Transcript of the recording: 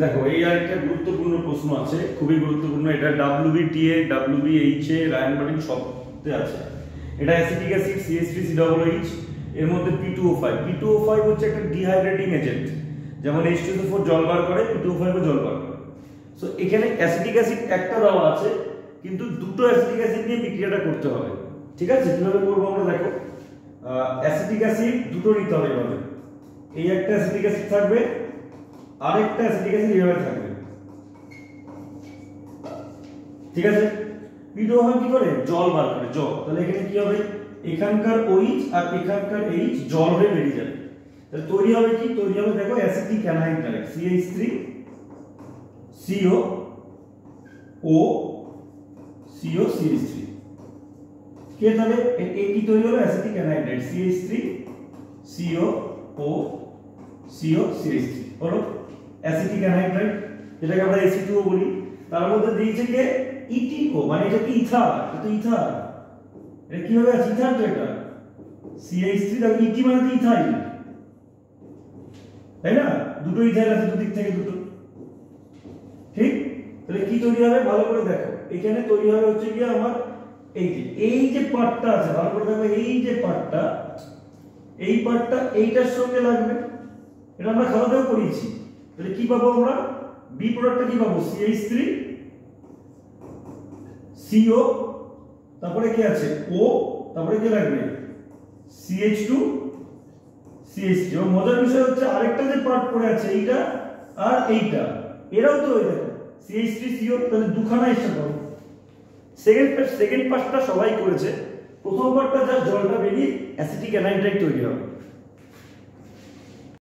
দেখো এই আরেকটা গুরুত্বপূর্ণ প্রশ্ন আছে, খুবই গুরুত্বপূর্ণ। এটা WBTA WBHA রায়ানবার্ডিং সবতে আছে। এটা অ্যাসিটিক অ্যাসিড CH3COOH, এর মধ্যে P2O5 হচ্ছে একটা ডিহাইড্রেটিং এজেন্ট। যেমন H2SO4 জল বার করে, P2O5 ও জল বার করে। সো এখানে অ্যাসিটিক অ্যাসিড একটা দেওয়া আছে, কিন্তু দুটো অ্যাসিটিক অ্যাসিড নিয়ে বিক্রিয়াটা করতে হবে। ঠিক আছে, কিভাবে করবো আমরা দেখো। অ্যাসিটিক অ্যাসিড দুটো নিতে হবে এভাবে। এই একটা অ্যাসিটিক অ্যাসিড থাকবে, আরেকটা অ্যাসিটিক অ্যাসিড এইভাবে থাকবে। ঠিক আছে, P2O5 কি করে? জল বার করে, জল। তাহলে এখানে কি হবে? এখানকার OH আর এখানকার H জল হয়ে বেরিয়ে যাবে। তাহলে তৈরি হবে কি? তৈরি হবে দেখো অ্যাসিটিক অ্যানহাইড্রাইড CH3COO COCH3 কে, তাহলে কি তৈরি হলো? অ্যাসিটিক অ্যানহাইড্রাইড CH3COO COCH3 হলো অ্যাসিটিক অ্যানহাইড্রাইড, যেটাকে আমরা Ac2O বলি। তার মধ্যে দিয়েছে কে? ETO, মানে এটা কি? ইথার। এটা ইথার। এটা কি হবে? ইথার। তো এটা CH3, তাহলে ET মানে তো ইথাইল, তাই না? দুটো ইথাইল আছে, দুদিক থেকে দুটো। ঠিক, তাহলে কি তৈরি হবে? ভালো করে দেখো, এখানে তৈরি হবে হচ্ছে কি আমার এই যে পার্টটা আছে, ভালো করে দেখো, এই যে পার্টটা, এই পার্টটা এইটার সঙ্গে লাগবে। এটা আমরা খাতাতেও পড়িয়েছি। তাহলে কি পাবো আমরা? বি প্রোডাক্টটা কি পাবো? CH3CO, তারপরে কি আছে? O, তারপরে কি লাগবে? CH2CH3। এবং মজার বিষয় হচ্ছে আরেকটা যে পার্ট পড়ে আছে, এইটা আর এইটা, এরাও তো ওই দেখো CH3CO, তাহলে দুখানা এসে পাবো। সেকেন্ড পার্টটা সবাই করেছে, প্রথম পার্টটা যা জলটা বেরিয়ে অ্যাসিটিক অ্যানহাইড্রাইড তৈরি হবে।